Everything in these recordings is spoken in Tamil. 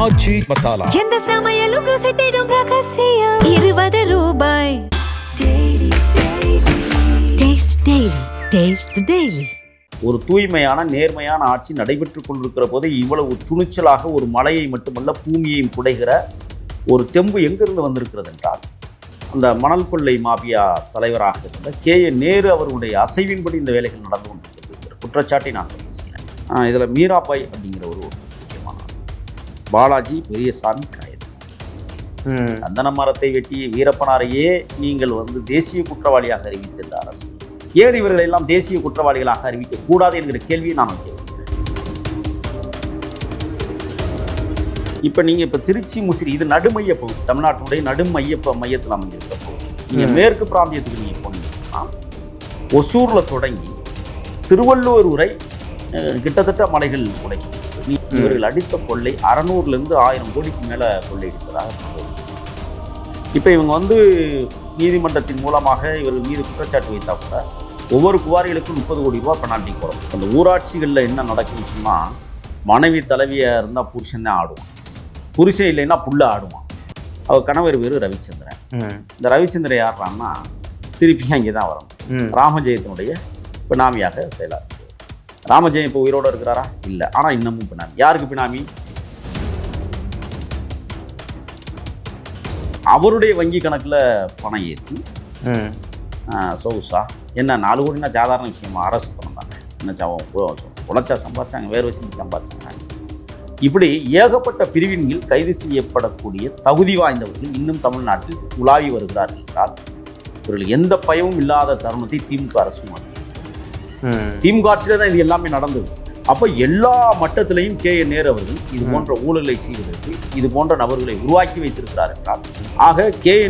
ஆச்சி மசாலா. எந்த சமையலும் ருசி தேடும் ரகசியம். 20 ரூபாய். ஒரு தூய்மையான நேர்மையான ஆட்சி நடைபெற்றுக் கொண்டிருக்கிற போது இவ்வளவு துணிச்சலாக ஒரு மலையை மட்டுமல்ல பூமியையும் குடைகிற ஒரு தெம்பு எங்கிருந்து வந்திருக்கிறது என்றால் அந்த மணல் கொள்ளை மாபியா தலைவராக இருந்த நேரு அவர்களுடைய அசைவின்படி இந்த வேலைகள் நடந்து கொண்டிருக்கிறது குற்றச்சாட்டை நான் பேசினேன். இதில் மீராபாய் அப்படிங்கிற ஒரு முக்கியமான பாலாஜி பெரியசாமி கைது. சந்தன மரத்தை வெட்டிய வீரப்பனாரையே நீங்கள் தேசிய குற்றவாளியாக அறிவித்திருந்த அரசு ஏன் இவர்கள் எல்லாம் தேசிய குற்றவாளிகளாக அறிவிக்க கூடாது என்கிற கேள்வியை நான் வைக்கிறேன். இப்போ நீங்கள் திருச்சி முசிறி இது நடுமைய பகுதி, தமிழ்நாட்டினுடைய மையத்தில் அமைஞ்சிருக்க பகுதி. நீங்கள் மேற்கு பிராந்தியத்துக்கு நீங்கள் போனீங்கன்னா ஒசூரில் தொடங்கி திருவள்ளூர் வரை கிட்டத்தட்ட மலைகள் உடைக்கப்பட்டது. இவர்கள் அடித்த கொள்ளை 600லேருந்து 1000 கோடிக்கு மேலே கொள்ளையடித்ததாக சொல்லுவது. இப்போ இவங்க நீதிமன்றத்தின் மூலமாக இவர்கள் மீது குற்றச்சாட்டு வைத்தா கூட ஒவ்வொரு குவாரிகளுக்கும் 30 கோடி ரூபா பெனால்ட்டி போகிறோம். அந்த ஊராட்சிகளில் என்ன நடக்குதுன்னு சொன்னால் மனைவி தலைவியாக இருந்தால் புருஷன் தான் ஆடுவான், புருஷன் இல்லைன்னா புள்ள ஆடுவான். அவர் கணவர் பேர் ரவிச்சந்திரன். இந்த ரவிச்சந்திரன் யாருறான்னா திருப்பி அங்கே தான் வரணும். ராமஜெயத்தினுடைய பினாமியாக செயலார். ராமஜெயம் இப்போ உயிரோடு இருக்கிறாரா? இல்லை. ஆனால் இன்னமும் பினாமி. யாருக்கு பினாமி? அவருடைய வங்கி கணக்கில் பணம் ஏற்றி சொகுசா என்ன 4 கோடினா சாதாரண விஷயமா? அரசு பணம் தானே, என்ன உழைச்சா சம்பாதிச்சாங்க, வேறு வசதி சம்பாதிச்சாங்க. இப்படி ஏகப்பட்ட பிரிவின் கீழ் கைது செய்யப்படக்கூடிய தகுதி வாய்ந்தவர்கள் இன்னும் தமிழ்நாட்டில் உலாவி வருகிறார்கள் என்றால் இவர்கள் எந்த பயமும் இல்லாத தருணத்தை திமுக அரசு மாற்றியது. திமுக ஆட்சியில் தான் இது எல்லாமே நடந்தது. அப்போ எல்லா மட்டத்திலையும் நேரு அவர்கள் இது போன்ற ஊழலை செய்வதற்கு இது போன்ற நபர்களை உருவாக்கி வைத்திருக்கிறார் என்றால் ஆக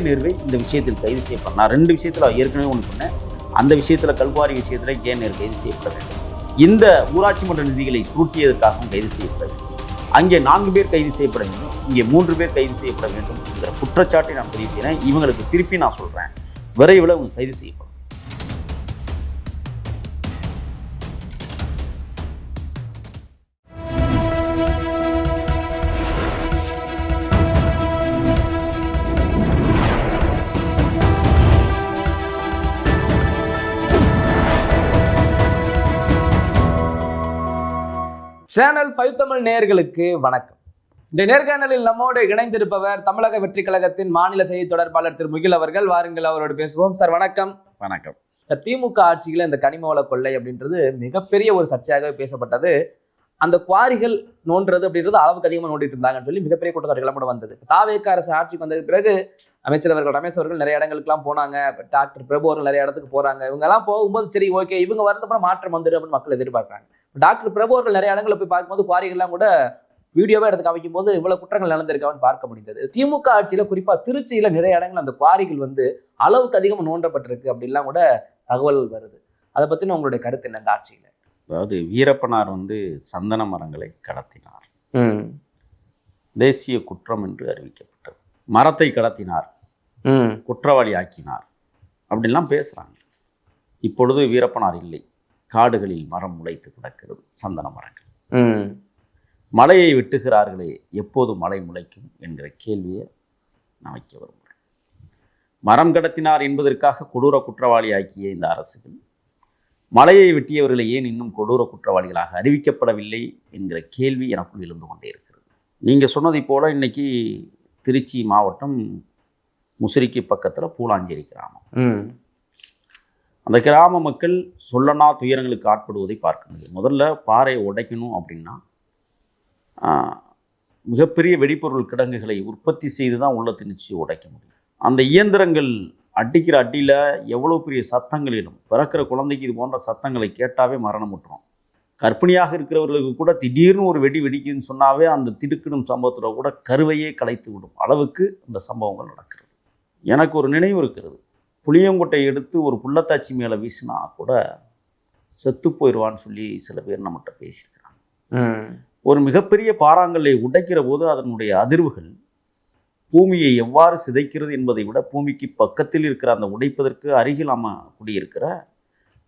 நேருவை இந்த விஷயத்தில் கைது செய்யப்பட நான் 2 விஷயத்தில் ஏற்கனவே ஒன்று சொன்னேன். அந்த விஷயத்தில் கல்குவாரி விஷயத்தில் நேரு கைது செய்யப்பட வேண்டும். இந்த ஊராட்சி மன்ற நிதிகளை சுருட்டியதற்காகவும் கைது செய்யப்பட வேண்டும். அங்கே 4 பேர் கைது செய்யப்பட வேண்டும், இங்கே 3 பேர் கைது செய்யப்பட வேண்டும் என்கிற குற்றச்சாட்டை நான் பதிவு செய்கிறேன். இவங்களுக்கு திருப்பி நான் சொல்கிறேன், விரைவில் அவங்க கைது செய்யப்படும். சேனல் 5 தமிழ் நேயர்களுக்கு வணக்கம். இந்த நேர்காணலில் நம்மோடு இணைந்திருப்பவர் தமிழக வெற்றி கழகத்தின் மாநில செய்தி தொடர்பாளர் திரு முகில் அவர்கள். வாருங்கள், அவரோடு பேசுவோம். சார் வணக்கம். வணக்கம். திமுக ஆட்சியில் இந்த கனிம வள கொள்ளை அப்படின்றது மிகப்பெரிய ஒரு சர்ச்சையாக பேசப்பட்டது. அந்த குவாரிகள் நோன்றது அப்படின்றது அளவுக்கு அதிகமாக நோண்டிட்டு இருந்தாங்கன்னு சொல்லி மிகப்பெரிய குற்றச்சாட்டுகள் கூட வந்தது. தாவேக அரசு ஆட்சிக்கு வந்தது பிறகு அமைச்சர் அவர்கள் ரமேஷ் அவர்கள் நிறைய இடங்களுக்குலாம் போனாங்க. டாக்டர் பிரபு அவர்கள் நிறைய இடத்துக்கு போறாங்க. இவங்க எல்லாம் போகும்போது சரி ஓகே இவங்க வரதுக்கு மாற்றம் வந்துடும் அப்படின்னு மக்கள் எதிர்பார்க்குறாங்க. டாக்டர் பிரபு அவர்கள் நிறைய இடங்களில் போய் பார்க்கும்போது குவாரிகள்லாம் கூட வீடியோவே எடுத்து காமிக்கும் போது இவ்வளவு குற்றங்கள் நடந்திருக்கான்னு பார்க்க முடிந்தது. திமுக ஆட்சியில குறிப்பா திருச்சியில நிறைய இடங்கள் அந்த குவாரிகள் அளவுக்கு அதிகமாக நோண்டப்பட்டிருக்கு அப்படின்லாம் கூட தகவல் வருது. அதை பத்தின உங்களுடைய கருத்து என்ன? இந்த ஆட்சியில அதாவது வீரப்பனார் சந்தன மரங்களை கடத்தினார், தேசிய குற்றம் என்று அறிவிக்கப்பட்டது. மரத்தை கடத்தினார், குற்றவாளி ஆக்கினார் அப்படின்லாம் பேசுகிறாங்க. இப்பொழுது வீரப்பனார் இல்லை, காடுகளில் மரம் முளைத்து கிடக்கிறது, சந்தன மரங்கள். மலையை வெட்டுகிறார்களே, எப்போது மலை முளைக்கும் என்கிற கேள்வியை நான் வைக்க விரும்புகிறேன். மரம் கடத்தினார் என்பதற்காக கொடூர குற்றவாளி ஆக்கிய இந்த அரசுகள் மலையை வெட்டியவர்களை ஏன் இன்னும் கொடூர குற்றவாளிகளாக அறிவிக்கப்படவில்லை என்கிற கேள்வி எனக்குள் எழுந்து கொண்டே இருக்கிறது. நீங்கள் சொன்னதை போல இன்னைக்கு திருச்சி மாவட்டம் முசிறிக்கு பக்கத்தில் பூலாஞ்சேரி கிராமம். அந்த கிராம மக்கள் சொல்லனா துயரங்களுக்கு ஆட்படுவதை பார்க்க முடியும். முதல்ல பாறையை உடைக்கணும் அப்படின்னா மிகப்பெரிய வெடிப்பொருள் கிடங்குகளை உற்பத்தி செய்து தான் உள்ள திணிச்சு உடைக்க முடியும். அந்த இயந்திரங்கள் அடிக்கிற அடியில் எவ்வளோ பெரிய சத்தங்களிலும் பிறக்கிற குழந்தைக்கு இது போன்ற சத்தங்களை கேட்டாவே மரணம் விட்டுரும். கர்ப்பிணியாக இருக்கிறவர்களுக்கு கூட திடீர்னு ஒரு வெடிக்குதுன்னு சொன்னாவே அந்த திடுக்கிடும் சம்பவத்தில் கூட கருவையே கலைத்து விடும் அளவுக்கு இந்த சம்பவங்கள் நடக்கிறது. எனக்கு ஒரு நினைவு இருக்கிறது. புளியங்கொட்டை எடுத்து ஒரு புள்ளத்தாச்சி மேலே வீசினா கூட செத்து போயிடுவான்னு சொல்லி சில பேர் நம்மகிட்ட பேசியிருக்கிறாங்க. ஒரு மிகப்பெரிய பாறாங்கல்லை உடைக்கிற போது அதனுடைய அதிர்வுகள் பூமியை எவ்வாறு சிதைக்கிறது என்பதை விட பூமிக்கு பக்கத்தில் இருக்கிற அந்த உடைப்பதற்கு அருகில் நம்ம குடியிருக்கிற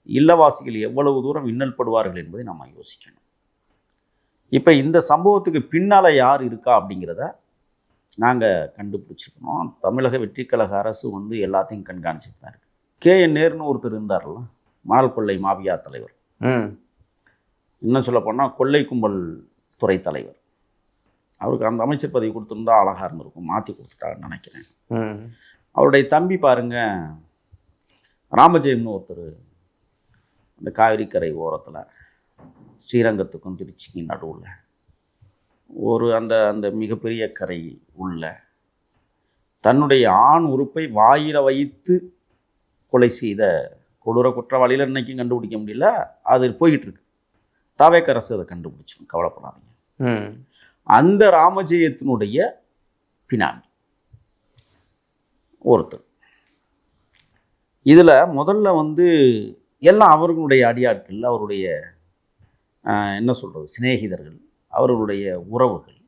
இல்லவாசிகள் எவ்வளவு தூரம் இன்னல் படுவார்கள் என்பதை நாம் யோசிக்கணும். இப்போ இந்த சம்பவத்துக்கு பின்னால் யார் இருக்கா அப்படிங்கிறத நாங்கள் கண்டுபிடிச்சிருக்கணும். தமிழக வெற்றி கழக அரசு வந்து எல்லாத்தையும் கண்காணிச்சுட்டு தான் இருக்கு. KN நேருன்னு ஒருத்தர் இருந்தார்ல, மணல் கொள்ளை மாபியா தலைவர், இன்னும் சொல்ல போனால் கொள்ளை கும்பல் துறை தலைவர். அவருக்கு அந்த அமைச்சர் பதவி கொடுத்துருந்தா அழகாக இருந்திருக்கும், மாற்றி கொடுத்துட்டாங்கன்னு நினைக்கிறேன். அவருடைய தம்பி பாருங்க, ராமஜெயம்னு ஒருத்தர், அந்த காவிரி கரை ஓரத்தில் ஸ்ரீரங்கத்துக்கும் திருச்சிக்கும் நடுவில் ஒரு அந்த அந்த மிகப்பெரிய கரை உள்ள தன்னுடைய ஆண் உறுப்பை வாயில வைத்து கொலை செய்த கொடூர குற்றவாளியில் இன்னைக்கும் கண்டுபிடிக்க முடியல. அது போய்கிட்டு இருக்கு. தாவேக அரசு அதை கண்டுபிடிச்சிடும், கவலைப்படாதீங்க. அந்த ராமஜெயத்தினுடைய பினாமி ஒருத்தர். இதில் முதல்ல வந்து எல்லாம் அவர்களுடைய அடியாட்கள், அவருடைய என்ன சொல்கிறது, சிநேகிதர்கள், அவர்களுடைய உறவுகள்,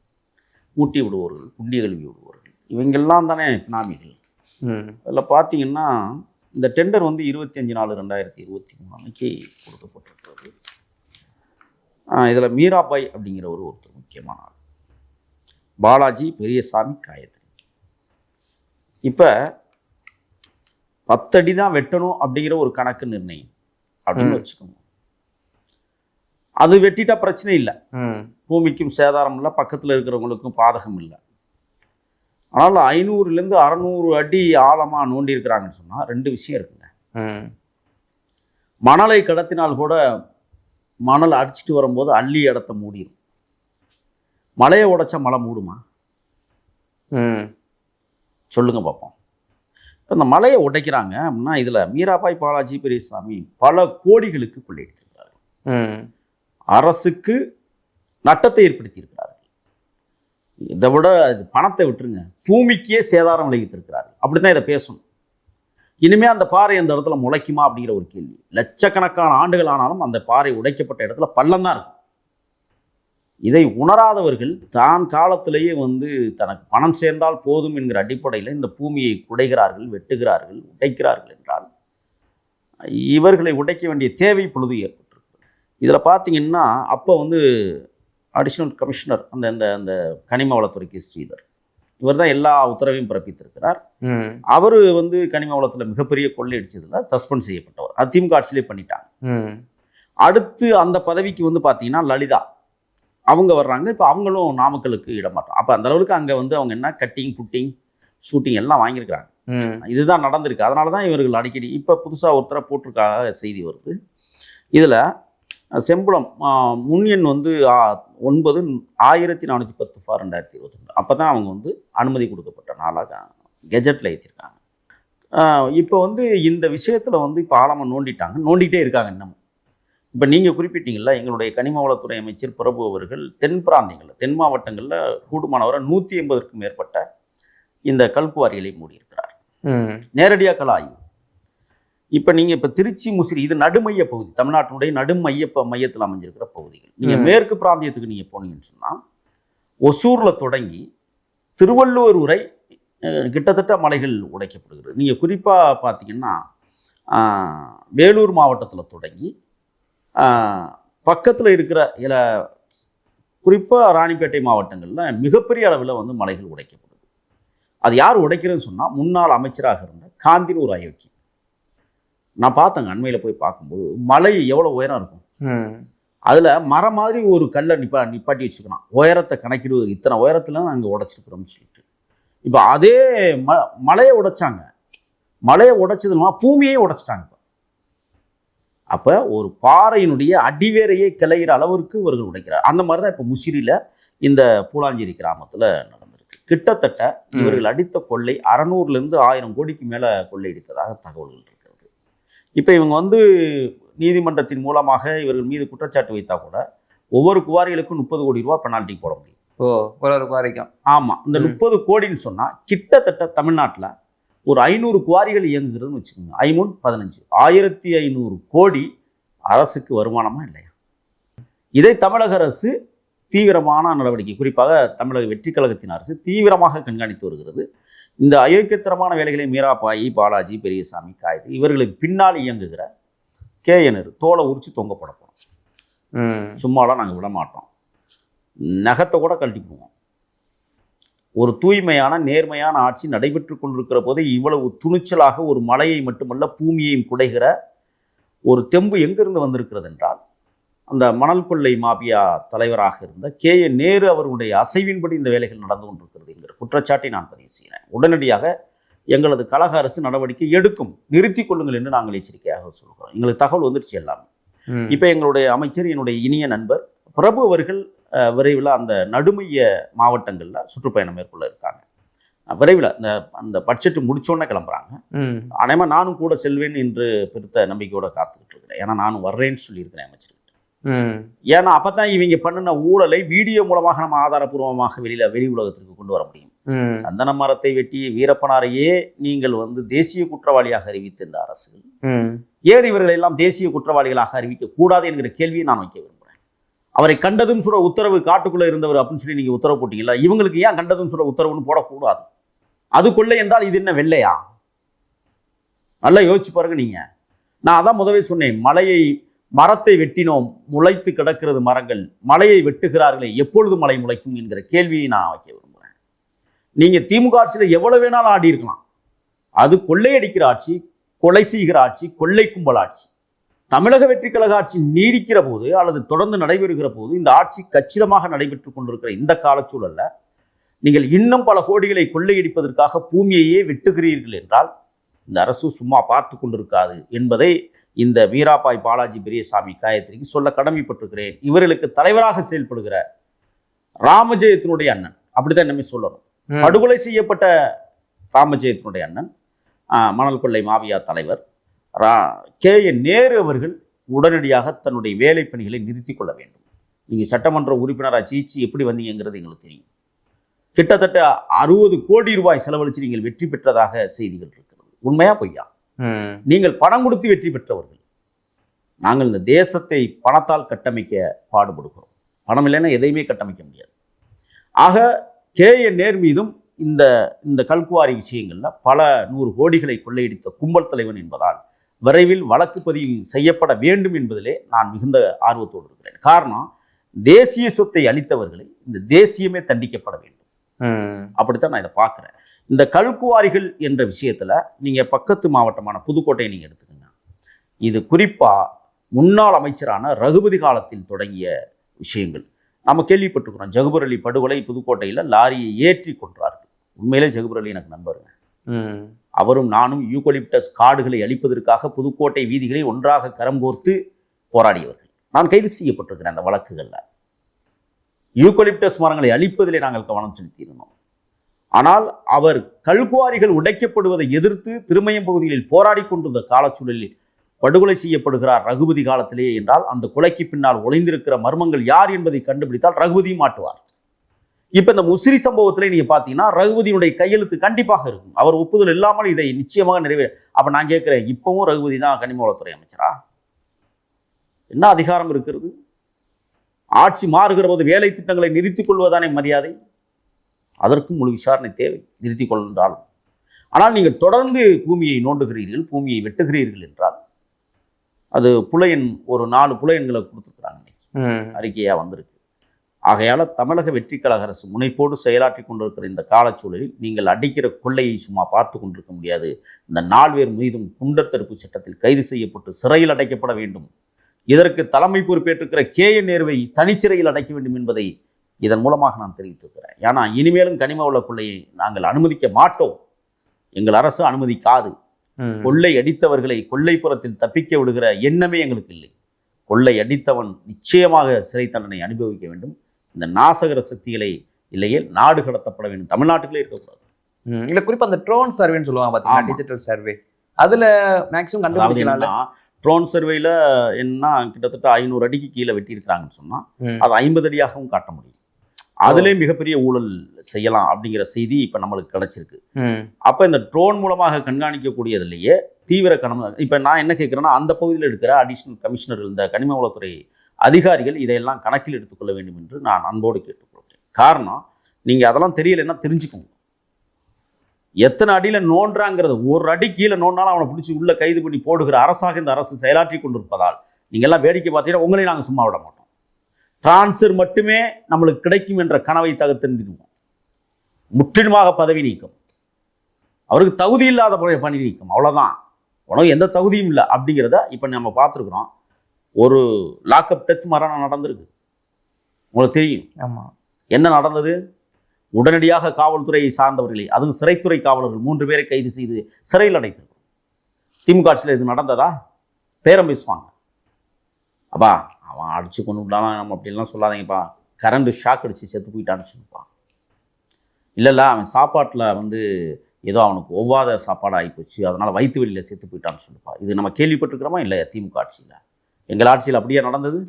ஊட்டி விடுவோர்கள், குண்டி கழுவி விடுவோர்கள், இவங்கெல்லாம் தானே பினாமிகள். அதில் பார்த்தீங்கன்னா இந்த டெண்டர் வந்து 25/4/2023 அன்னைக்கு கொடுக்கப்பட்டிருக்கிறது. இதில் மீராபாய் அப்படிங்கிற ஒருத்தர் முக்கியமான ஆள், பாலாஜி, பெரியசாமி, காயத்ரி. இப்போ 10 அடி தான் வெட்டணும் அப்படிங்கிற ஒரு கணக்கு நிர்ணயம் அப்படின்னு வச்சுக்கோங்க. அது வெட்டிட்டா பிரச்சனை இல்லை, பூமிக்கும் சேதாரம் இல்லை, பக்கத்தில் இருக்கிறவங்களுக்கும் பாதகம் இல்லை. ஆனால் 500லேருந்து 600 அடி ஆழமாக நோண்டி இருக்கிறாங்கன்னு சொன்னால் 2 விஷயம் இருக்குங்க. மணலை கடத்தினால் கூட மணல் அடிச்சுட்டு வரும்போது அள்ளி இடத்த மூடிடும். மலையை உடைச்சா மலை மூடுமா? சொல்லுங்க பார்ப்போம். இப்போ இந்த மலையை உடைக்கிறாங்க அப்படின்னா இதில் மீராபாய், பாலாஜி, பெரியசாமி பல கோடிகளுக்கு கொள்ளையடித்திருக்கிறார்கள். அரசுக்கு நட்டத்தை ஏற்படுத்தியிருக்கிறார்கள். இதை விட பணத்தை விட்டுருங்க, பூமிக்கே சேதாரம் விளைவித்திருக்கிறார்கள். அப்படித்தான் இதை பேசணும். இனிமேல் அந்த பாறை அந்த இடத்துல முளைக்குமா அப்படிங்கிற ஒரு கேள்வி. லட்சக்கணக்கான ஆண்டுகள் ஆனாலும் அந்த பாறை உடைக்கப்பட்ட இடத்துல பள்ளம் தான் இருக்கும். இதை உணராதவர்கள் தான் காலத்திலேயே வந்து தனக்கு பணம் சேர்ந்தால் போதும் என்கிற அடிப்படையில் இந்த பூமியை குடைகிறார்கள், வெட்டுகிறார்கள், உடைக்கிறார்கள் என்றால் இவர்களை உடைக்க வேண்டிய தேவை பொழுது ஏற்பட்டிருக்கு. இதில் பார்த்தீங்கன்னா அப்போ வந்து அடிஷனல் கமிஷனர் அந்த அந்த அந்த கனிம வளத்துறைக்கு ஸ்ரீதர், இவர் தான் எல்லா உத்தரவையும் பிறப்பித்திருக்கிறார். அவர் வந்து கனிம வளத்தில் மிகப்பெரிய கொள்ளையடிச்சதில் சஸ்பெண்ட் செய்யப்பட்டவர். அதிமுக ஆட்சியிலே பண்ணிட்டாங்க. அடுத்து அந்த பதவிக்கு வந்து பார்த்தீங்கன்னா லலிதா அவங்க வர்றாங்க. இப்போ அவங்களும் நாமக்கலுக்கு இடமாட்டோம். அப்போ அந்த அளவுக்கு அங்கே வந்து அவங்க என்ன கட்டிங், புட்டிங், ஷூட்டிங் எல்லாம் வாங்கியிருக்கிறாங்க. இதுதான் நடந்திருக்கு. அதனால தான் இவர்கள் அடிக்கடி இப்போ புதுசாக ஒருத்தரை போட்டிருக்காக செய்தி வருது. இதில் செம்புளம் முன் எண் வந்து 9/1410/2022. அப்போ தான் அவங்க வந்து அனுமதி கொடுக்கப்பட்ட நாளாக கெஜெட்டில் ஏற்றிருக்காங்க. இப்போ வந்து இந்த விஷயத்தில் வந்து இப்போ ஆழமாக நோண்டிகிட்டே இருக்காங்க இன்னமும். இப்போ நீங்கள் குறிப்பிட்டீங்களா, எங்களுடைய கனிம வளத்துறை அமைச்சர் பிரபு அவர்கள் தென் பிராந்தியங்களில், தென் மாவட்டங்களில் கூடுமானவரை 180க்கும் மேற்பட்ட இந்த கல்குவாரிகளை மூடியிருக்கிறார். நேரடியாக கள ஆய்வு. இப்போ நீங்கள் இப்போ திருச்சி, முசிறி, இது நடுமைய பகுதி, தமிழ்நாட்டினுடைய மையத்தில் அமைஞ்சிருக்கிற பகுதிகள். நீங்கள் மேற்கு பிராந்தியத்துக்கு நீங்கள் போனீங்கன்னு சொன்னால் ஒசூரில் தொடங்கி திருவள்ளூர் வரை கிட்டத்தட்ட மலைகள் உடைக்கப்படுகிறது. நீங்கள் குறிப்பாக பார்த்தீங்கன்னா வேலூர் மாவட்டத்தில் தொடங்கி பக்கத்தில் இருக்கிற குறிப்பாக ராணிப்பேட்டை மாவட்டங்களில் மிகப்பெரிய அளவில் வந்து மலைகள் உடைக்கப்படுது. அது யார் உடைக்கிறதுன்னு சொன்னால் முன்னாள் அமைச்சராக இருந்த காந்தின்னு ஒரு அயோக்கியம். நான் பார்த்தேங்க, அண்மையில் போய் பார்க்கும்போது மலை எவ்வளோ உயரம் இருக்கும். அதில் மரம் மாதிரி ஒரு கல்லை நிப்பாட்டி வச்சுக்கலாம், உயரத்தை கணக்கிடுவது, இத்தனை உயரத்தில் நாங்கள் உடைச்சிருக்கிறோம்னு சொல்லிட்டு. இப்போ அதே மலையை உடைச்சாங்க. மலையை உடைச்சதுமா பூமியே உடைச்சிட்டாங்க. அப்போ ஒரு பாறையினுடைய அடிவேரையே கிளையிற அளவிற்கு இவர்கள் உடைக்கிறார். அந்த மாதிரி தான் இப்போ முசிறியில் இந்த பூலாஞ்சேரி கிராமத்தில் நடந்திருக்கு. கிட்டத்தட்ட இவர்கள் அடித்த கொள்ளை 600லேருந்து 1000 கோடிக்கு மேலே கொள்ளையடித்ததாக தகவல்கள் இருக்கிறது. இப்போ இவங்க வந்து நீதிமன்றத்தின் மூலமாக இவர்கள் மீது குற்றச்சாட்டு வைத்தா கூட ஒவ்வொரு குவாரிகளுக்கும் 30 கோடி ரூபா பெனால்ட்டி போட முடியும். ஒரு குவாரிக்கும். ஆமாம், இந்த 30 கோடின்னு சொன்னால் கிட்டத்தட்ட தமிழ்நாட்டில் ஒரு 500 குவாரிகள் இயங்குகிறதுன்னு வச்சுக்கோங்க. 15 1500 கோடி அரசுக்கு வருமானமா இல்லையா? இதை தமிழக அரசு தீவிரமான நடவடிக்கை, குறிப்பாக தமிழக வெற்றி கழகத்தின் அரசு தீவிரமாக கண்காணித்து வருகிறது. இந்த அயோக்கியத்தரமான வேலைகளை மீராபாய், பாலாஜி, பெரியசாமி, காயத்ரி இவர்களுக்கு பின்னால் இயங்குகிற KN தோலை உரிச்சு தொங்க போட போகிறோம். சும்மாலாம் நாங்கள் விட மாட்டோம். நகத்தை கூட கழட்டிக்குவோம். ஒரு தூய்மையான நேர்மையான ஆட்சி நடைபெற்று கொண்டிருக்கிற போது இவ்வளவு துணிச்சலாக ஒரு மலையை மட்டுமல்ல பூமியையும் குடைகிற ஒரு தெம்பு எங்கிருந்து வந்திருக்கிறது என்றால், அந்த மணல் கொள்ளை மாபியா தலைவராக இருந்த KN நேரு அவர்களுடைய அசைவின்படி இந்த வேலைகள் நடந்து கொண்டிருக்கிறது என்கிற குற்றச்சாட்டை நான் பதிவு செய்கிறேன். உடனடியாக எங்களது கழக அரசு நடவடிக்கை எடுக்கும், நிறுத்திக் கொள்ளுங்கள் என்று நாங்கள் எச்சரிக்கையாக சொல்கிறோம். எங்களுக்கு தகவல் வந்துருச்சு எல்லாமே. இப்போ எங்களுடைய அமைச்சர், என்னுடைய இனிய நண்பர் பிரபு அவர்கள் விரைவில் அந்த நடுமைய மாவட்டங்களில் சுற்றுப்பயணம் மேற்கொள்ள இருக்காங்க. விரைவில் அந்த பட்ஜெட் முடிச்சோன்னே கிளம்புறாங்க. அனைமா நானும் கூட செல்வேன் என்று பெருத்த நம்பிக்கையோட காத்துக்கிட்டு இருக்கிறேன். ஏன்னா நானும் வர்றேன்னு சொல்லியிருக்கிறேன் அமைச்சர். ஏன்னா அப்பதான் இவங்க பண்ணின ஊழலை வீடியோ மூலமாக நம்ம ஆதாரபூர்வமாக வெளி உலகத்திற்கு கொண்டு வர முடியும். சந்தன மரத்தை வெட்டி வீரப்பனாரையே நீங்கள் தேசிய குற்றவாளியாக அறிவித்த இந்த அரசுகள் ஏன் இவர்களை எல்லாம் தேசிய குற்றவாளிகளாக அறிவிக்க கூடாது என்கிற கேள்வியை நான் வைக்க விரும்புகிறேன். அவரை கண்டதும் சுட உத்தரவு, காட்டுக்குள்ள இருந்தவர் அப்படின்னு சொல்லி நீங்க உத்தரவு போட்டீங்களா? இவங்களுக்கு ஏன் கண்டதும் சுட உத்தரவுன்னு போடக்கூடாது? அது கொள்ளை என்றால் இது என்ன வெள்ளையா? நல்லா யோசிச்சு பாருங்க நீங்க. நான் அதான் முதவே சொன்னேன், மரத்தை வெட்டினோம், முளைத்து கிடக்கிறது மரங்கள், மலையை வெட்டுகிறார்களே, எப்பொழுது மலை முளைக்கும் என்கிற கேள்வியை நான் வைக்க விரும்புகிறேன். நீங்க திமுக ஆட்சியில் எவ்வளவு வேணாலும் ஆடி இருக்கலாம். அது கொள்ளையடிக்கிற ஆட்சி, கொலை செய்கிற ஆட்சி, கொள்ளை கும்பல் ஆட்சி. தமிழக வெற்றி கழக ஆட்சி நீடிக்கிற போது அல்லது தொடர்ந்து நடைபெறுகிற போது, இந்த ஆட்சி கச்சிதமாக நடைபெற்றுக் கொண்டிருக்கிற இந்த காலச்சூழல்ல நீங்கள் இன்னும் பல கோடிகளை கொள்ளையடிப்பதற்காக பூமியையே வெட்டுகிறீர்கள் என்றால் இந்த அரசு சும்மா பார்த்து கொண்டிருக்காது என்பதை இந்த வீராபாய் பாலாஜி பெரியசாமி காயத்ரிக்கு சொல்ல கடமைப்பட்டிருக்கிறேன். இவர்களுக்கு தலைவராக செயல்படுகிற ராமஜெயத்தினுடைய அண்ணன், அப்படித்தான் என்னமே சொல்லணும், படுகொலை செய்யப்பட்ட ராமஜெயத்தினுடைய அண்ணன், மணல் கொள்ளை மாவியா தலைவர் KN நேரு அவர்கள் உடனடியாக தன்னுடைய வேலை பணிகளை நிறுத்தி கொள்ள வேண்டும். நீங்கள் சட்டமன்ற உறுப்பினராக ஜெயிச்சு எப்படி வந்தீங்கிறது எங்களுக்கு தெரியும். கிட்டத்தட்ட 60 கோடி ரூபாய் செலவழித்து நீங்கள் வெற்றி பெற்றதாக செய்திகள் இருக்கிறது. உண்மையா பொய்யா? நீங்கள் பணம் கொடுத்து வெற்றி பெற்றவர்கள். நாங்கள் இந்த தேசத்தை பணத்தால் கட்டமைக்க பாடுபடுகிறோம். பணம் இல்லைன்னா எதையுமே கட்டமைக்க முடியாது. ஆக KN நேரு மீதும் இந்த கல்குவாரி விஷயங்கள்ல பல 100 கோடிகளை கொள்ளையடித்த கும்பல் தலைவன் என்பதால் விரைவில் வழக்கு பதிவு செய்யப்பட வேண்டும் என்பதிலே நான் மிகுந்த ஆர்வத்தோடு இருக்கிறேன். காரணம், தேசிய சொத்தை அளித்தவர்களை இந்த தேசியமே தண்டிக்கப்பட வேண்டும். அப்படித்தான் நான் இதை பார்க்குறேன். இந்த கல்குவாரிகள் என்ற விஷயத்துல நீங்க பக்கத்து மாவட்டமான புதுக்கோட்டையை நீங்க எடுத்துக்கோங்க. இது குறிப்பா முன்னாள் அமைச்சரான ரகுபதி காலத்தில் தொடங்கிய விஷயங்கள். நம்ம கேள்விப்பட்டிருக்கிறோம். ஜகுபர் அலி படுகொலை புதுக்கோட்டையில் லாரியை ஏற்றி கொன்றார்கள். உண்மையிலே ஜகுபர் அலி எனக்கு நண்பருங்க. அவரும் நானும் யூகலிப்டஸ் காடுகளை அழிப்பதற்காக புதுக்கோட்டை வீதிகளை ஒன்றாக கரம் கோர்த்து போராடியவர்கள். நான் கைது செய்யப்பட்டிருக்கிறேன் அந்த வழக்குகளில். யூகலிப்டஸ் மரங்களை அழிப்பதிலே நாங்கள் கவனம் செலுத்தியிருந்தோம். ஆனால் அவர் கல்குவாரிகள் உடைக்கப்படுவதை எதிர்த்து திருமயம் பகுதிகளில் போராடி கொண்டிருந்த காலச்சூழலில் படுகொலை செய்யப்படுகிறார் ரகுபதி காலத்திலேயே என்றால் அந்த கொலைக்கு பின்னால் ஒளிந்திருக்கிற மர்மங்கள் யார் என்பதை கண்டுபிடித்தால் ரகுபதியும் மாட்டுவார். இப்ப இந்த முசிறி சம்பவத்திலே நீங்க பாத்தீங்கன்னா ரகுபதியினுடைய கையெழுத்து கண்டிப்பாக இருக்கும். அவர் ஒப்புதல் இல்லாமல் இதை நிச்சயமாக நிறைவேற. அப்ப நான் கேட்கிறேன், இப்பவும் ரகுபதி தான் கனிம வளத்துறை அமைச்சரா? என்ன அதிகாரம் இருக்கிறது? ஆட்சி மாறுகிற போது வேலை திட்டங்களை நிறுத்திக் கொள்வதானே மரியாதை. அதற்கும் முழு விசாரணை தேவை, நிறுத்திக் கொள்கின்றாலும். ஆனால் நீங்கள் தொடர்ந்து பூமியை நோண்டுகிறீர்கள், பூமியை வெட்டுகிறீர்கள் என்றால் அது புலையன் ஒரு 4 புலையன்களை கொடுத்துருக்குறாங்க, அறிக்கையா வந்திருக்கு. ஆகையால தமிழக வெற்றி கழக அரசு முனைப்போடு செயலாற்றி கொண்டிருக்கிற இந்த காலச்சூழலில் நீங்கள் அடிக்கிற கொள்ளையை சும்மா பார்த்து கொண்டிருக்க முடியாது. இந்த 4 பேர் மீதும் குண்டர் தடுப்பு சட்டத்தில் கைது செய்யப்பட்டு சிறையில் அடைக்கப்பட வேண்டும். இதற்கு தலைமை பொறுப்பேற்றிருக்கிற KN நேருவை தனிச்சிறையில் அடைக்க வேண்டும் என்பதை இதன் மூலமாக நான் தெரிவித்திருக்கிறேன். ஏன்னா இனிமேலும் கனிம வள கொள்ளையை நாங்கள் அனுமதிக்க மாட்டோம். எங்கள் அரசு அனுமதிக்காது. கொள்ளை அடித்தவர்களை கொள்ளைப்புறத்தில் தப்பிக்க விடுகிற எண்ணமே எங்களுக்கு இல்லை. கொள்ளை அடித்தவன் நிச்சயமாக சிறை தண்டனை அனுபவிக்க வேண்டும். இந்த நாசகர சக்திகளை இல்லையே நாடு கடத்தப்பட வேண்டும். தமிழ்நாட்டுக்குள்ளே இருக்கக்கூடாது. இல்லை, குறிப்பாக அந்த ட்ரோன் சர்வேன்னு சொல்லுவாங்க பார்த்தீங்கன்னா, டிஜிட்டல் சர்வே, அதில் மேக்ஸிமம் கண்டுபிடிக்கலாம். ட்ரோன் சர்வேல என்ன கிட்டத்தட்ட 500 அடிக்கு கீழே வெட்டியிருக்கிறாங்கன்னு சொன்னால் அது 50 அடியாகவும் காட்ட முடியும். அதிலே மிகப்பெரிய ஊழல் செய்யலாம் அப்படிங்கிற செய்தி இப்போ நம்மளுக்கு கிடைச்சிருக்கு. அப்போ இந்த ட்ரோன் மூலமாக கண்காணிக்கக்கூடியதிலேயே தீவிர இப்போ நான் என்ன கேட்குறேன்னா, அந்த பகுதியில் இருக்கிற அடிஷனல் கமிஷனர்கள், இந்த கனிம வளத்துறை அதிகாரிகள் இதையெல்லாம் கணக்கில் எடுத்துக்கொள்ள வேண்டும் என்று நான் அன்போடு கேட்டுக்கொள்கிறேன். காரணம், நீங்கள் அதெல்லாம் தெரியலைன்னா தெரிஞ்சுக்கோங்க. எத்தனை அடியில் நோன்றாங்கிறது, ஒரு அடி கீழே நோண்டாலும் அவனை பிடிச்சி உள்ள கைது பண்ணி போடுகிற அரசாக இந்த அரசு செயலாற்றி கொண்டிருப்பதால் நீங்கள்லாம் வேடிக்கை பார்த்தீங்கன்னா உங்களையும் நாங்கள் சும்மா விட மாட்டோம். டிரான்ஸ்ஃபர் மட்டுமே நம்மளுக்கு கிடைக்கும் என்ற கனவை தகர்த்தெறிந்திடுவோம். முற்றிலுமாக பதவி நீக்கம், அவருக்கு தகுதி இல்லாத பணி நீக்கம், அவ்வளோதான். உனக்கு எந்த தகுதியும் இல்லை அப்படிங்கிறத இப்போ நம்ம பார்த்துருக்குறோம். ஒரு லாக்அப் டெத் மரணம் நடந்திருக்கு, உங்களுக்கு தெரியும். ஆமாம். என்ன நடந்தது? உடனடியாக காவல்துறையை சார்ந்தவர்களை, அதுவும் சிறைத்துறை காவலர்கள் 3 பேரை கைது செய்து சிறையில் அடைத்திருக்கும். திமுக ஆட்சியில் இது நடந்ததா? பேரம் பேசுவாங்க. அப்பா அவன் அடிச்சு கொண்டு விட்டானா நம்ம அப்படின்லாம் சொல்லாதீங்கப்பா, கரண்ட் ஷாக் அடித்து செத்து போயிட்டான்னு சொல்லுப்பான். இல்லைல்ல அவன் சாப்பாட்டில் வந்து ஏதோ அவனுக்கு ஒவ்வாத சாப்பாடு ஆகிப்போச்சு, அதனால் வயிற்று வெளியில் செத்து போயிட்டான்னு சொல்லுப்பா. இது நம்ம கேள்விப்பட்டிருக்கிறோமா? இல்லை. திமுக ஆட்சியில், எங்கள் ஆட்சியில் அப்படியே நடந்தது.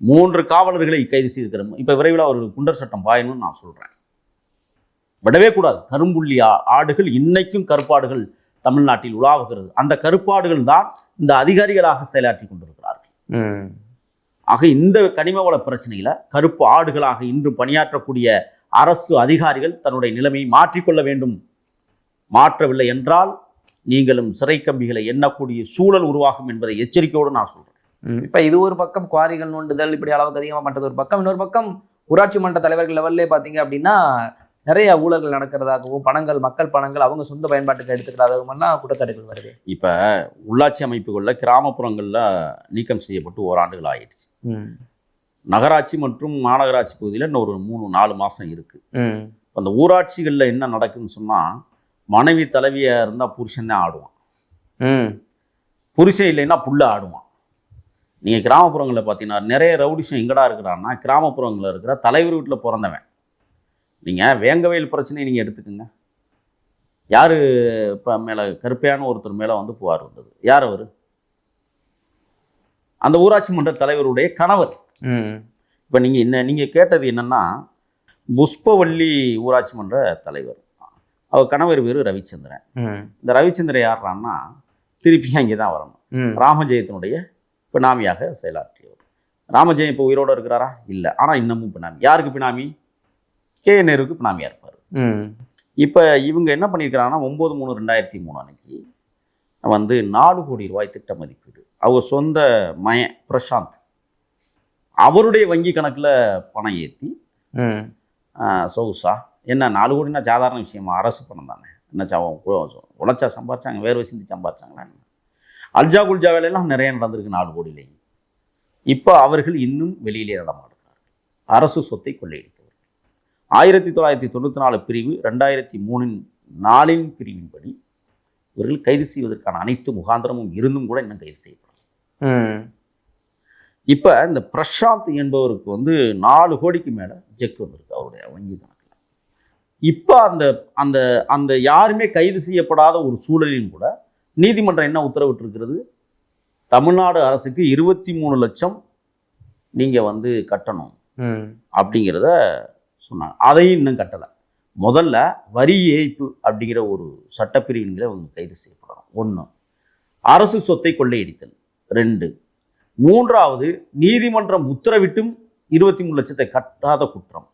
3 காவலர்களை கைது செய்திருக்கிறோம். இப்போ விரைவில் ஒரு குண்டர் சட்டம் பாயணும்னு நான் சொல்கிறேன். விடவே கூடாது. கரும்புள்ளி ஆடுகள் இன்னைக்கும் கருப்பாடுகள் தமிழ்நாட்டில் உலாவுகிறது. அந்த கருப்பாடுகள் தான் இந்த அதிகாரிகளாக செயலாற்றி கொண்டிருக்கிறார்கள். ஆக இந்த கனிம வள பிரச்சனையில கருப்பு ஆடுகளாக இன்று பணியாற்றக்கூடிய அரசு அதிகாரிகள் தன்னுடைய நிலைமையை மாற்றிக்கொள்ள வேண்டும். மாற்றவில்லை என்றால் நீங்களும் சிறை கம்பிகளை எண்ணக்கூடிய சூழல் உருவாகும் என்பதை எச்சரிக்கையோடு நான் சொல்றேன். இப்ப இது ஒரு பக்கம் குவாரிகள் நோண்டுதல் இப்படி அளவுக்கு அதிகமாக பண்றது ஒரு பக்கம். இன்னொரு பக்கம் ஊராட்சி மன்ற தலைவர்கள் லெவல்லே பார்த்தீங்க அப்படின்னா நிறைய ஊழல்கள் நடக்கிறதாகவும், பணங்கள் மக்கள் பணங்கள் அவங்க சொந்த பயன்பாட்டுக்கு எடுத்துக்கிறதாகவும் குற்றச்சாட்டுகள் வருது. இப்போ உள்ளாட்சி அமைப்புகளில் கிராமப்புறங்களில் நீக்கம் செய்யப்பட்டு ஓராண்டுகள் ஆயிடுச்சு. நகராட்சி மற்றும் மாநகராட்சி பகுதியில் இன்னும் ஒரு 3-4 மாதம் இருக்குது. அந்த ஊராட்சிகளில் என்ன நடக்குதுன்னு சொன்னால், மனைவி தலைவியாக இருந்தால் புருஷன் தான் ஆடுவான், புருஷன் இல்லைன்னா புள்ள ஆடுவான். நீங்கள் கிராமப்புறங்களில் பார்த்தீங்கன்னா நிறைய ரவுடிஷம் எங்கடா இருக்கிறான்னா கிராமப்புறங்களில் இருக்கிற தலைவர் வீட்டில் பிறந்தவன். நீங்கள் வேங்கவேல் பிரச்சனையை நீங்கள் எடுத்துக்கோங்க. யார் இப்போ மேலே கருப்பையான ஒருத்தர் மேலே வந்து புகார் வந்தது? யார் அவர்? அந்த ஊராட்சி மன்ற தலைவருடைய கணவர். இப்போ நீங்கள் கேட்டது என்னென்னா, புஷ்பவல்லி ஊராட்சி மன்ற தலைவர், அவர் கணவர் பேர் ரவிச்சந்திரன். இந்த ரவிச்சந்திரன் யார்றான்னா திருப்பி அங்கே தான் வரணும். ராமஜெயத்தினுடைய பினாமியாக செயலாற்றியவர். ராமஜெயம் இப்போ உயிரோடு இருக்கிறாரா? இல்லை. ஆனால் இன்னமும் பினாமி. யாருக்கு பினாமி? கே நேருக்கு பினாமியாக இருப்பார். இப்போ இவங்க என்ன பண்ணியிருக்கிறாங்கன்னா 9/3/2003 அன்னைக்கு வந்து 4 கோடி ரூபாய் திட்ட மதிப்பீடு, அவங்க சொந்த மயன் பிரசாந்த் அவருடைய வங்கி கணக்கில் பணம் ஏற்றி சொகுசா. என்ன 4 கோடினா சாதாரண விஷயமா? அரசு பணம் தானே. என்ன உழைச்சா சம்பாதிச்சாங்க, வேர்வை சிந்தி சம்பாதிச்சாங்களா? அல்ஜா குல்ஜா வேலையெல்லாம் நிறைய நடந்திருக்கு 4 கோடியிலேயும். இப்போ அவர்கள் இன்னும் வெளியிலே நடமாடுகிறார்கள். அரசு சொத்தை கொள்ளையடித்தவர். 1994 பிரிவு 2003 பிரிவின்படி இவர்கள் கைது செய்வதற்கான அனைத்து முகாந்திரமும் இருந்தும் கூட இன்னும் கைது செய்யப்படும். இப்போ இந்த பிரசாந்த் என்பவருக்கு வந்து 4 கோடிக்கு மேலே செக் வந்திருக்கு அவருடைய வங்கி கணக்கில். இப்போ அந்த அந்த அந்த யாருமே கைது செய்யப்படாத ஒரு சூழலிலும் கூட நீதிமன்றம் என்ன உத்தரவிட்டிருக்கிறது? தமிழ்நாடு அரசுக்கு 23 லட்சம் நீங்கள் வந்து கட்டணும் அப்படிங்கிறத சொன்னாங்க. அதையும் இன்னும் கட்டலை. முதல்ல வரி ஏய்ப்பு அப்படிங்கிற ஒரு சட்டப்பிரிவின்களை அவங்க கைது செய்யப்படணும். 1, அரசு சொத்தை கொள்ளையடித்தல். 2, 3வது நீதிமன்றம் உத்தரவிட்டும் 23 லட்சத்தை கட்டாத குற்றம்.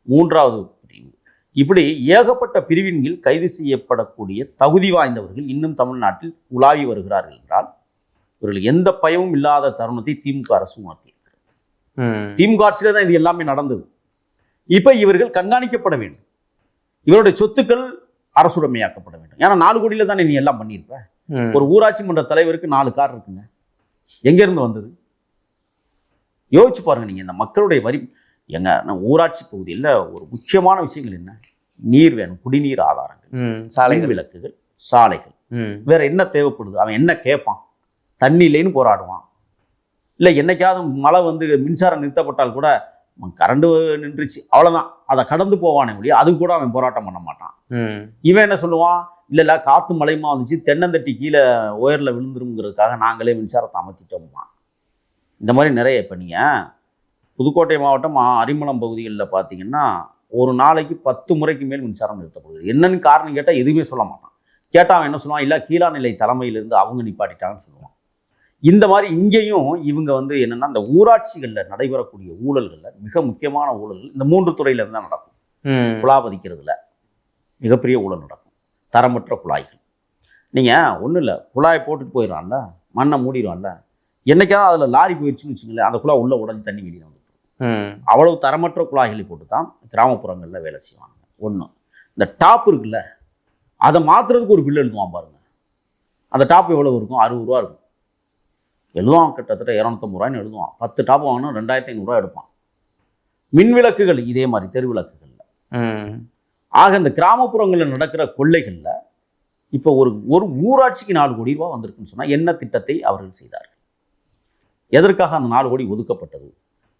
3வது பிரிவு. இப்படி ஏகப்பட்ட பிரிவின்கள் கைது செய்யப்படக்கூடிய தகுதி வாய்ந்தவர்கள் இன்னும் தமிழ்நாட்டில் உலாவி வருகிறார்கள் என்றால் இவர்கள் எந்த பயமும் இல்லாத தருணத்தை திமுக அரசு உணர்த்தியிருக்கிறது. திமுக ஆட்சியில தான் இது எல்லாமே நடந்தது. இப்ப இவர்கள் கண்காணிக்கப்பட வேண்டும். இவருடைய சொத்துக்கள் அரசுடைமையாக்கப்பட வேண்டும். ஏன்னா 4 கோடியில தானே நீ எல்லாம் பண்ணியிருப்ப. ஒரு ஊராட்சி மன்ற தலைவருக்கு 4 கார் இருக்குங்க. எங்க இருந்து வந்தது? யோசிச்சு பாருங்க. நீங்க இந்த மக்களுடைய வரி எங்க ஊராட்சி பகுதியில் ஒரு முக்கியமான விஷயங்கள் என்ன? நீர் வேணும், குடிநீர் ஆதாரங்கள், சாலை விளக்குகள், சாலைகள். வேற என்ன தேவைப்படுது? அவன் என்ன கேட்பான்? தண்ணி இல்லைன்னு போராடுவான். இல்லை என்னைக்காவது மழை வந்து மின்சாரம் நிறுத்தப்பட்டால் கூட கரண்டு நின்றுச்சு அவ்வளோதான், அதை கடந்து போவானே ஒழிய அது கூட அவன் போராட்டம் பண்ண மாட்டான். இவன் என்ன சொல்லுவான்? இல்லை காற்று மழைமா வந்துச்சு, தென்னந்தட்டி கீழே உயரில் விழுந்துருங்கிறதுக்காக நாங்களே மின்சாரத்தை அமைச்சிட்டோம்மா. இந்த மாதிரி நிறைய. இப்போ நீங்கள் புதுக்கோட்டை மாவட்டம் அரிமளம் பகுதிகளில் பார்த்தீங்கன்னா ஒரு நாளைக்கு 10 முறைக்கு மேல் மின்சாரம் நிறுத்தப்படுது. என்னன்னு காரணம் கேட்டால் எதுவுமே சொல்ல மாட்டான். கேட்டால் அவன் என்ன சொல்லுவான்? இல்லை கீழாநிலை தலைமையிலிருந்து அவங்க நிப்பாட்டிட்டாங்கன்னு சொல்லுவான். இந்த மாதிரி இங்கேயும் இவங்க வந்து என்னென்னா இந்த ஊராட்சிகளில் நடைபெறக்கூடிய ஊழல்களில் மிக முக்கியமான ஊழல்கள் இந்த 3 துறையில தான் நடக்கும். குழா பதிக்கிறதுல மிகப்பெரிய ஊழல் நடக்கும். தரமற்ற குழாய்கள். நீங்கள் ஒன்றும் இல்லை, குழாயை போட்டுட்டு போயிடறான்ல, மண்ணை மூடிடுவான்ல, என்னைக்காவது அதில் லாரி போயிடுச்சுன்னு வச்சுங்களேன், அந்த குழா உள்ளே உடஞ்சி தண்ணி வெளியே வந்துடும். அவ்வளவு தரமற்ற குழாய்களை போட்டு தான் கிராமப்புறங்களில் வேலை செய்வாங்க. ஒன்று, இந்த டாப் இருக்குல்ல, அதை மாற்றுறதுக்கு ஒரு பில் எழுதுவான் பாருங்க. அந்த டாப் எவ்வளோ இருக்கும்? 60 ரூபா இருக்கும். எழுதுவான், கிட்டத்தட்ட 250 ரூபாய்ன்னு எழுதுவான். 10 டாப் வாங்கினா 2500 ரூபா எடுப்பான். மின் விளக்குகள் இதே மாதிரி, தெரு விளக்குகளில். ஆக இந்த கிராமப்புறங்களில் நடக்கிற கொள்ளைகளில் இப்போ ஒரு ஊராட்சிக்கு 4 கோடி ரூபா வந்திருக்குன்னு சொன்னால் என்ன திட்டத்தை அவர்கள் செய்தார்கள்? எதற்காக அந்த 4 கோடி ஒதுக்கப்பட்டது?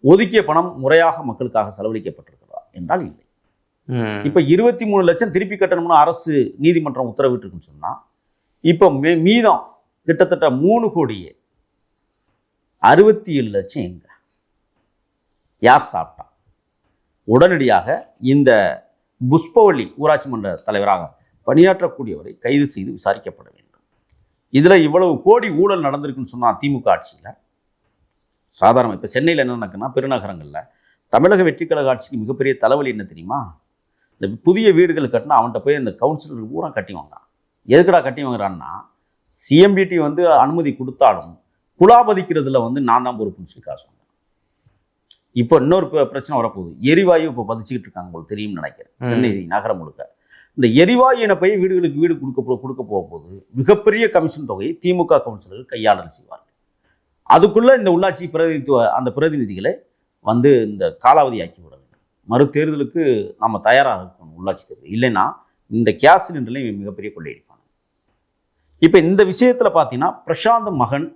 ஒதுக்கிய பணம் முறையாக மக்களுக்காக செலவழிக்கப்பட்டிருக்கிறதா என்றால் இல்லை. இப்போ 23 லட்சம் திருப்பி கட்டணும்னு அரசு நீதிமன்றம் உத்தரவிட்டிருக்குன்னு சொன்னால் இப்போ மீதம் கிட்டத்தட்ட 3 கோடியே 67 லட்சம் எங்க? யார் சாப்பிட்டா? உடனடியாக இந்த புஷ்பவள்ளி ஊராட்சி மன்ற தலைவராக பணியாற்றக்கூடியவரை கைது செய்து விசாரிக்கப்பட வேண்டும். இதில் இவ்வளவு கோடி ஊழல் நடந்திருக்குன்னு சொன்னால் திமுக ஆட்சியில் சாதாரண இப்போ சென்னையில் என்ன நடக்குன்னா, பெருநகரங்களில் தமிழக வெற்றிக் கழக ஆட்சிக்கு மிகப்பெரிய தலைவலி என்ன தெரியுமா? இந்த புதிய வீடுகள் கட்டினா அவன்கிட்ட போய் இந்த கவுன்சிலர் பூரா கட்டி வாங்குறான். எதுக்கடா கட்டி வாங்குறான்னா, சிஎம்பிடி வந்து அனுமதி கொடுத்தாலும் குலாபதிக்கிறதுல வந்து நான் தான் பொறுப்புன்னு சொல்லி காசு வாங்க. இப்போ இன்னொரு பிரச்சனை வரப்போகுது. எரிவாயு இப்போ பதிச்சுக்கிட்டு இருக்காங்க, உங்களுக்கு தெரியும்னு நினைக்கிறேன். சென்னை நகரம் முழுக்க இந்த எரிவாயு போய் வீடுகளுக்கு வீடு கொடுக்க போகும்போது மிகப்பெரிய கமிஷன் தொகையை திமுக கவுன்சிலர்கள் கையாளல் செய்வார்கள். அதுக்குள்ள இந்த உள்ளாட்சி அந்த பிரதிநிதிகளை வந்து இந்த காலாவதி ஆக்கி விட வேண்டும். மறு தேர்தலுக்கு நம்ம தயாராக இருக்கணும். உள்ளாட்சி தேர்தல் இல்லைன்னா இந்த கேஸ் சிலிண்டர்லையும் மிகப்பெரிய கொள்ளையடிப்பாங்க. இப்போ இந்த விஷயத்தில் பார்த்தீங்கன்னா, பிரசாந்த் மகன்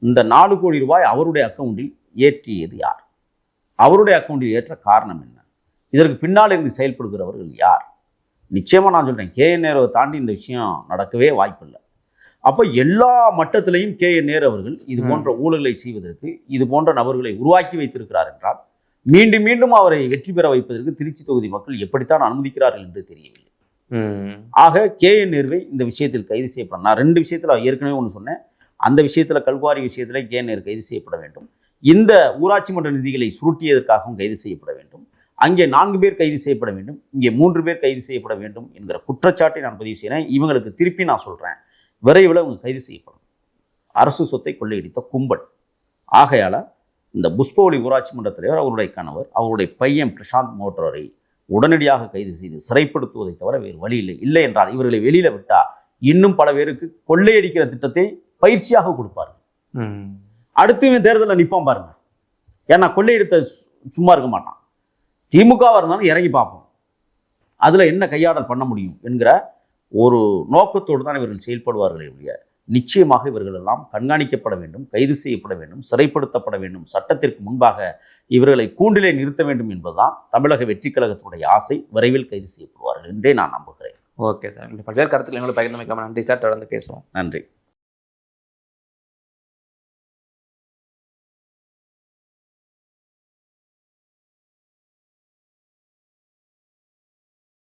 இந்த 4 கோடி ரூபாய் அவருடைய அக்கௌண்டில் ஏற்றியது யார்? அவருடைய அக்கௌண்டில் ஏற்ற காரணம் என்ன? இதற்கு பின்னால் இருந்து செயல்படுகிறவர்கள் யார்? நிச்சயமாக நான் சொல்கிறேன், KN நேருவை தாண்டி இந்த விஷயம் நடக்கவே வாய்ப்பில்லை. அப்போ எல்லா மட்டத்திலையும் KN நேரு அவர்கள் இது போன்ற ஊழல்களை செய்வதற்கு இது போன்ற நபர்களை உருவாக்கி வைத்திருக்கிறார் என்றால் மீண்டும் மீண்டும் அவரை வெற்றி பெற வைப்பதற்கு திருச்சி தொகுதி மக்கள் எப்படித்தான் அனுமதிக்கிறார்கள் என்று தெரியவில்லை. ஆக KN நேருவை இந்த விஷயத்தில் கைது செய்யப்பட, நான் 2 விஷயத்தில் ஏற்கனவே ஒன்று சொன்னேன். அந்த விஷயத்தில், கல்குவாரி விஷயத்தில் KN நேரு கைது செய்யப்பட வேண்டும். இந்த ஊராட்சி மன்ற நிதிகளை சுருட்டியதற்காகவும் கைது செய்யப்பட வேண்டும். அங்கே 4 பேர் கைது செய்யப்பட வேண்டும், இங்கே 3 பேர் கைது செய்யப்பட வேண்டும் என்கிற குற்றச்சாட்டை நான் பதிவு செய்கிறேன். இவங்களுக்கு திருப்பி நான் சொல்கிறேன், விரைவில் அவங்க கைது செய்யப்படும். அரசு சொத்தை கொள்ளையடித்த கும்பல். ஆகையால் இந்த புஷ்பவள்ளி ஊராட்சி மன்ற தலைவர், அவருடைய கணவர், அவருடைய பையன் பிரசாந்த் மோட்டரை உடனடியாக கைது செய்து சிறைப்படுத்துவதை தவிர வேறு வழி இல்லை. இல்லை என்றால் இவர்களை வெளியில் விட்டால் இன்னும் பல பேருக்கு கொள்ளையடிக்கிற திட்டத்தை பயிற்சியாக கொடுப்பார்கள். அடுத்து இவன் தேர்தலில் நிற்பான் பாருங்க. ஏன்னா கொள்ளையடித்த சும்மா இருக்க மாட்டான். திமுகவாக இருந்தாலும் இறங்கி பார்ப்போம், அதில் என்ன கையாடல் பண்ண முடியும் என்கிற ஒரு நோக்கத்தோடு தான் இவர்கள் செயல்படுவார்களே ஒழிய நிச்சயமாக இவர்கள் எல்லாம் கண்காணிக்கப்பட வேண்டும், கைது செய்யப்பட வேண்டும், சிறைப்படுத்தப்பட வேண்டும். சட்டத்திற்கு முன்பாக இவர்களை கூண்டிலே நிறுத்த வேண்டும் என்பதுதான் தமிழக வெற்றி கழகத்துடைய ஆசை. விரைவில் கைது செய்யப்படுவார்கள் என்றே நான் நம்புகிறேன். ஓகே சார், பல்வேறு கருத்துக்களை எங்களோட பகிர்ந்து வைக்கலாம். நன்றி சார், தொடர்ந்து பேசுவோம். நன்றி.